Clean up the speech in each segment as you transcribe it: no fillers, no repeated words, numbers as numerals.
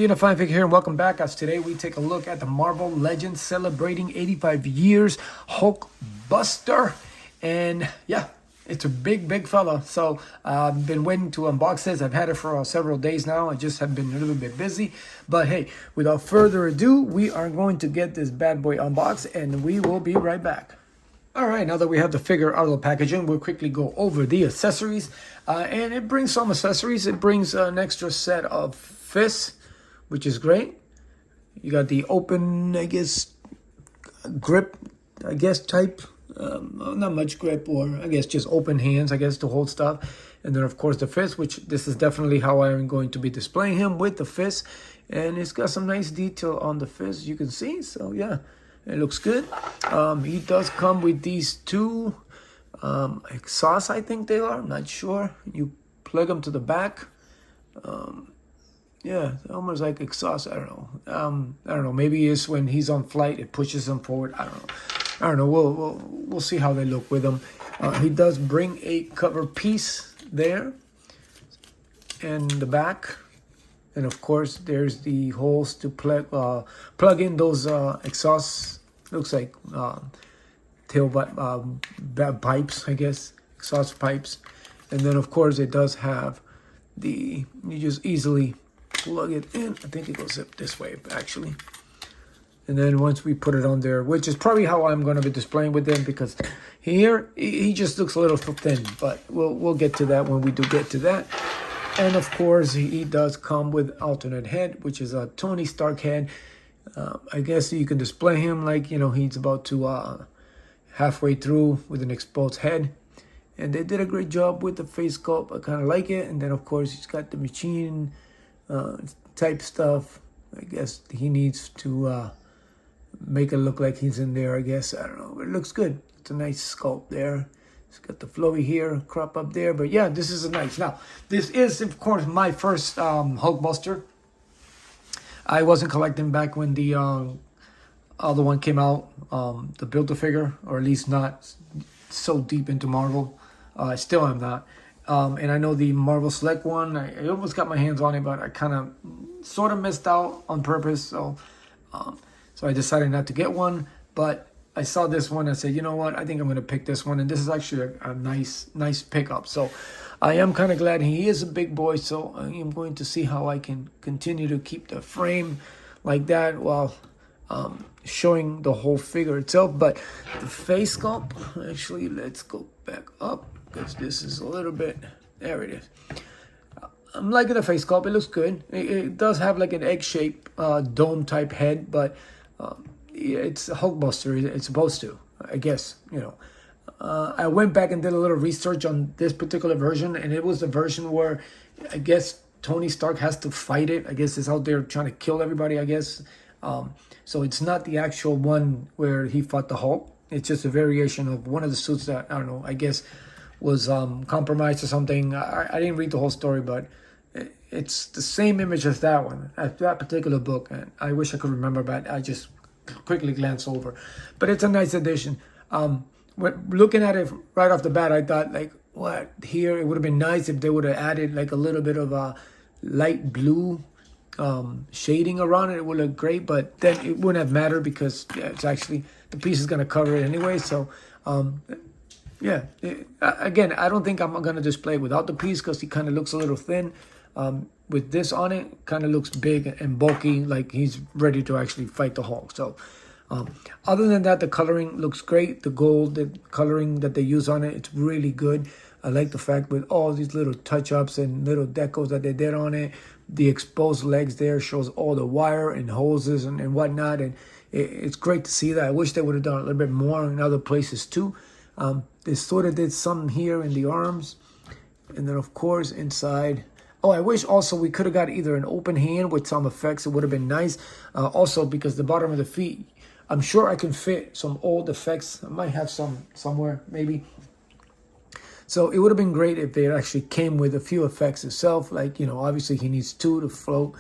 being a fine figure here, and welcome back. As today we take a look at the Marvel Legends celebrating 85 years Hulkbuster, and yeah, it's a big fella. So I've been waiting to unbox this. I've had it for several days now. I just have been a little bit busy, but hey, without further ado, we are going to get this bad boy unboxed, and we will be right back. All right, now that we have the figure out of the packaging, we'll quickly go over the accessories. And it brings some accessories. It brings an extra set of fists, which is great. You got the open, I guess, grip, I guess, type. Not much grip, or I guess just open hands, I guess, to hold stuff. And then, of course, the fist, which this is definitely how I'm going to be displaying him, with the fist. And it's got some nice detail on the fist, you can see. So, yeah. It looks good. He does come with these two exhausts, I think they are. I'm not sure. You plug them to the back. Yeah, almost like exhaust. I don't know. I don't know. Maybe it's when he's on flight, it pushes them forward. I don't know. We'll see how they look with them. He does bring a cover piece there in the back. And of course, there's the holes to plug in those exhausts. Looks like tail pipes, I guess, exhaust pipes. And then of course, it does have you just easily plug it in. I think it goes up this way actually. And then once we put it on there, which is probably how I'm going to be displaying with them, because here he just looks a little thin. But we'll get to that when we do get to that. And of course, he does come with alternate head, which is a Tony Stark head. I guess you can display him like, you know, he's about to halfway through with an exposed head. And they did a great job with the face sculpt. I kind of like it. And then, of course, he's got the machine type stuff. I guess he needs to make it look like he's in there, I guess. I don't know. But it looks good. It's a nice sculpt there. It's got the flowy here, crop up there. But yeah, this is a nice. Now, this is, of course, my first Hulkbuster. I wasn't collecting back when the other one came out, the Build-A-Figure, or at least not so deep into Marvel. I still am not. And I know the Marvel Select one, I almost got my hands on it, but I kind of sort of missed out on purpose. So I decided not to get one. But I saw this one and said, you know what, I think I'm going to pick this one. And this is actually a nice pickup. So I am kind of glad he is a big boy. So I am going to see how I can continue to keep the frame like that while showing the whole figure itself. But the face sculpt, actually, let's go back up, because this is a little bit, there it is. I'm liking the face sculpt. It looks good. It does have like an egg-shaped dome type head, but it's a Hulkbuster. It's supposed to, I guess, you know. I went back and did a little research on this particular version, and it was the version where I guess Tony Stark has to fight it. I guess it's out there trying to kill everybody, I guess. So it's not the actual one where he fought the Hulk. It's just a variation of one of the suits that, I don't know, I guess was compromised or something. I didn't read the whole story, but it's the same image as that one, as that particular book. And I wish I could remember, but I just quickly glanced over. But it's a nice addition. Looking at it right off the bat, I thought, like, what, here it would have been nice if they would have added like a little bit of a light blue shading around it. It would look great, but then it wouldn't have mattered, because yeah, it's actually, the piece is going to cover it anyway. So yeah, again, I don't think I'm going to display it without the piece, because he kind of looks a little thin. With this on it, kind of looks big and bulky, like he's ready to actually fight the Hulk. So other than that, the coloring looks great. The gold, the coloring that they use on it, it's really good. I like the fact with all these little touch-ups and little decos that they did on it. The exposed legs there shows all the wire and hoses and whatnot. And it's great to see that. I wish they would have done a little bit more in other places too. They sort of did some here in the arms. And then, of course, inside. Oh, I wish also we could have got either an open hand with some effects. It would have been nice. Also, because the bottom of the feet, I'm sure I can fit some old effects. I might have some somewhere, maybe. So it would have been great if they actually came with a few effects itself. Like, you know, obviously he needs two to float.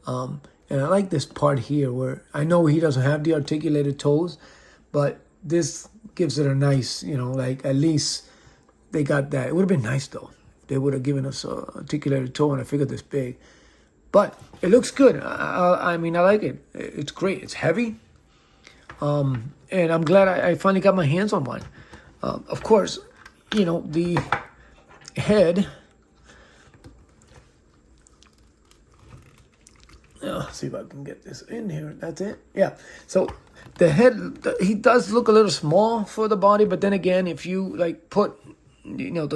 And I like this part here where I know he doesn't have the articulated toes, but this gives it a nice, you know, like at least they got that. It would have been nice though. They would have given us a articulated toe and a figure this big. But it looks good. I mean, I like it. It's great. It's heavy. And I'm glad I finally got my hands on one. Of course, you know, the head. See if I can get this in here. That's it. Yeah. So the head, he does look a little small for the body, but then again, if you like put, you know,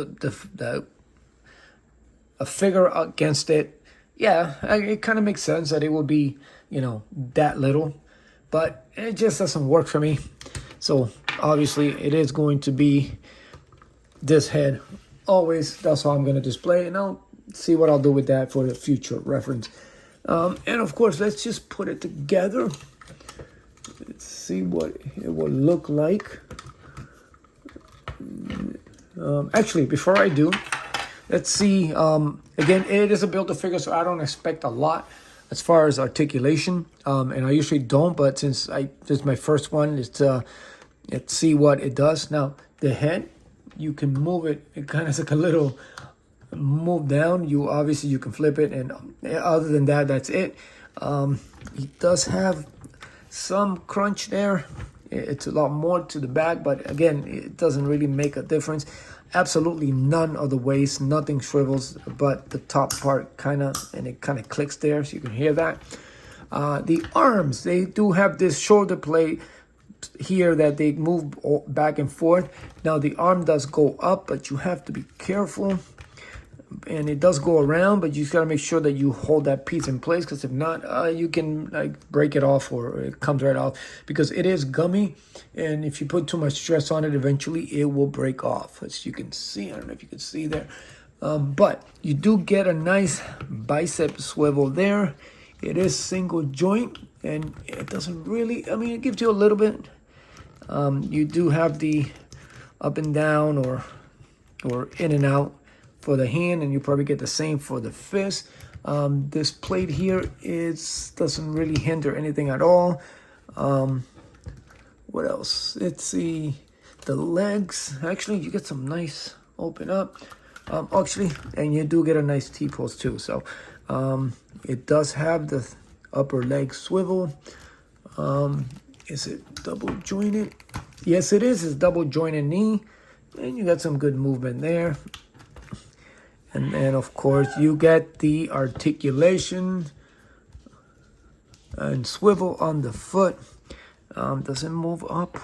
a figure against it, yeah, it kind of makes sense that it will be, you know, that little, but it just doesn't work for me. So obviously, it is going to be this head. Always, that's how I'm going to display it, and I'll see what I'll do with that for the future reference. And of course, let's just put it together. Let's see what it will look like. Actually, before I do, let's see. Again, it is a Build-A-Figure, so I don't expect a lot as far as articulation. And I usually don't, but since this is my first one, let's see what it does. Now, the head, you can move it. It kind of is like a little move down. You can flip it, and other than that, that's it. It does have some crunch there. It's a lot more to the back, but again, it doesn't really make a difference. Absolutely none of the waist, nothing shrivels, but the top part and it kind of clicks there, so you can hear that. The arms, they do have this shoulder plate here that they move back and forth. Now the arm does go up, but you have to be careful. And it does go around, but you just got to make sure that you hold that piece in place, because if not, you can like break it off, or it comes right off, because it is gummy, and if you put too much stress on it, eventually it will break off, as you can see. I don't know if you can see there, but you do get a nice bicep swivel there. It is single joint, and it doesn't really, I mean, it gives you a little bit. You do have the up and down or in and out for the hand, and you probably get the same for the fist. This plate here doesn't really hinder anything at all. What else? Let's see. The legs, actually, you get some nice open up. Actually, and you do get a nice T-pose too. So it does have the upper leg swivel. Is it double jointed? Yes, it is. It's double jointed knee, and you got some good movement there. And then, of course, you get the articulation and swivel on the foot. Doesn't move up.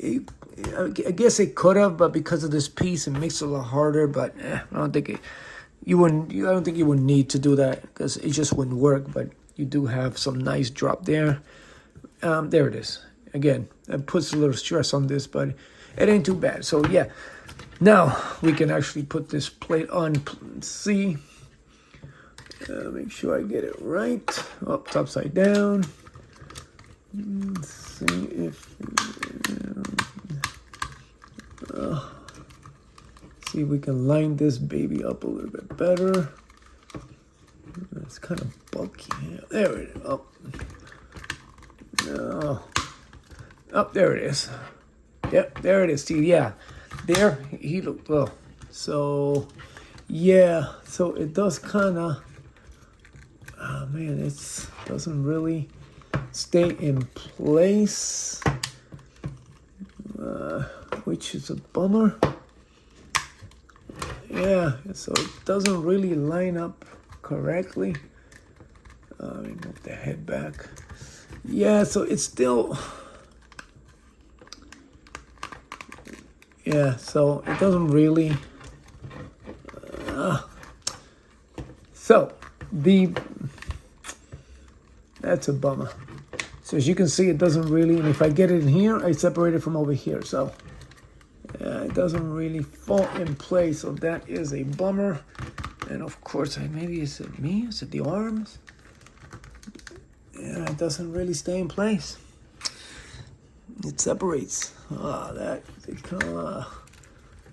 I guess it could have, but because of this piece, it makes it a lot harder. But I don't think you would need to do that, because it just wouldn't work. But you do have some nice drop there. There it is. Again, it puts a little stress on this, but it ain't too bad. So yeah. Now we can actually put this plate on. Let's see. Make sure I get it right. Up, upside down. Let's see if. See if we can line this baby up a little bit better. It's kind of bulky. There it is. Up. No. Up, there it is. Yep, there it is. See, yeah. There, he looked well. So, yeah. So it does kind of, oh man, it doesn't really stay in place, which is a bummer. Yeah, so it doesn't really line up correctly. Let me move the head back. Yeah, so it's still... Yeah, so it doesn't really... That's a bummer. So as you can see, it doesn't really... And if I get it in here, I separate it from over here. So it doesn't really fall in place. So that is a bummer. And of course, maybe is it me? Is it the arms? Yeah, it doesn't really stay in place. It separates. I don't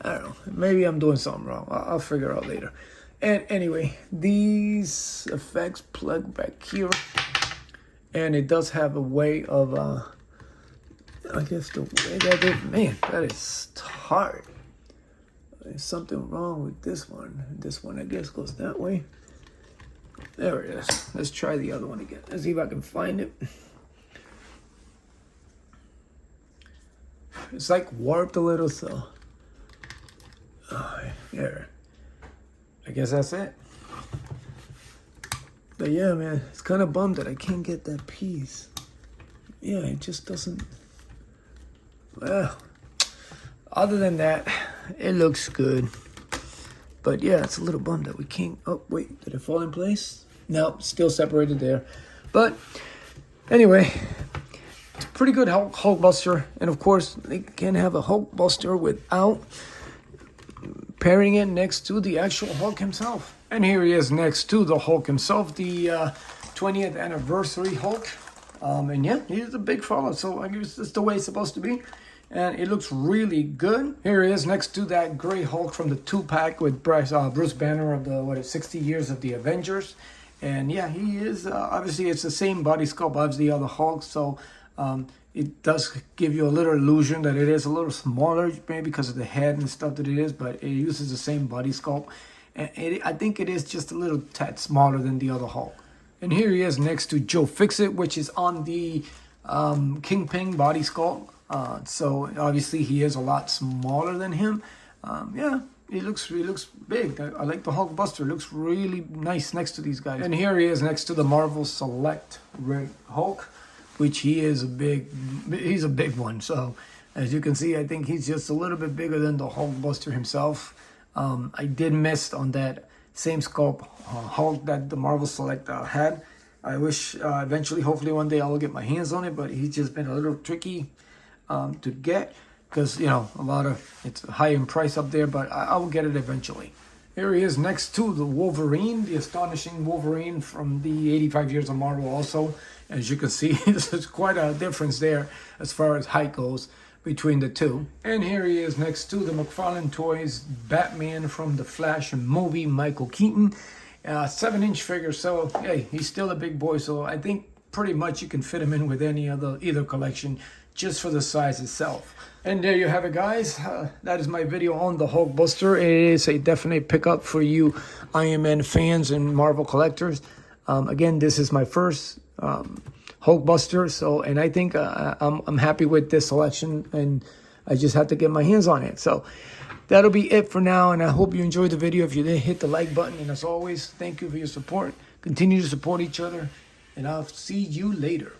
know. Maybe I'm doing something wrong. I'll figure out later. And anyway, these effects plug back here. And it does have a way of, I guess the way that man, that is hard. There's something wrong with this one. This one, I guess, goes that way. There it is. Let's try the other one again. Let's see if I can find it. It's like warped a little, so. Oh, there. I guess that's it. But yeah, man, it's kind of bummed that I can't get that piece. Yeah, it just doesn't. Well, other than that, it looks good. But yeah, it's a little bummed that we can't. Oh, wait, did it fall in place? No, still separated there. But anyway, it's a pretty good Hulkbuster. And of course, they can have a Hulkbuster without pairing it next to the actual Hulk himself. And here he is next to the Hulk himself, the 20th anniversary Hulk. And yeah, he's a big fella, so I guess that's the way it's supposed to be. And it looks really good. Here he is next to that gray Hulk from the 2-pack with Bruce Banner of the 60 years of the Avengers. And yeah, he is, obviously it's the same body sculpt as the other Hulk, so it does give you a little illusion that it is a little smaller, maybe because of the head and stuff that it is, but it uses the same body sculpt. And I think it is just a little tad smaller than the other Hulk. And here he is next to Joe Fixit, which is on the Kingpin body sculpt. So obviously he is a lot smaller than him. Yeah, he looks big. I like the Hulkbuster. It looks really nice next to these guys. And here he is next to the Marvel Select Red Hulk, which he's a big one. So as you can see, I think he's just a little bit bigger than the Hulkbuster himself. I did miss on that same sculpt Hulk that the Marvel Select had. I wish eventually, hopefully one day I'll get my hands on it, but he's just been a little tricky to get because, you know, it's high in price up there, but I will get it eventually. Here he is next to the Wolverine, the astonishing Wolverine from the 85 years of Marvel also. As you can see, there's quite a difference there as far as height goes between the two. And here he is next to the McFarlane Toys Batman from the Flash movie, Michael Keaton. 7-inch figure, so hey, he's still a big boy, so I think pretty much you can fit him in with either collection just for the size itself. And there you have it, guys. That is my video on the Hulkbuster. It is a definite pickup for you Iron Man fans and Marvel collectors. Again, this is my first Hulkbuster, so, and I think I'm happy with this selection, and I just have to get my hands on it. So that'll be it for now, and I hope you enjoyed the video. If you did, hit the like button, and as always, thank you for your support. Continue to support each other, and I'll see you later.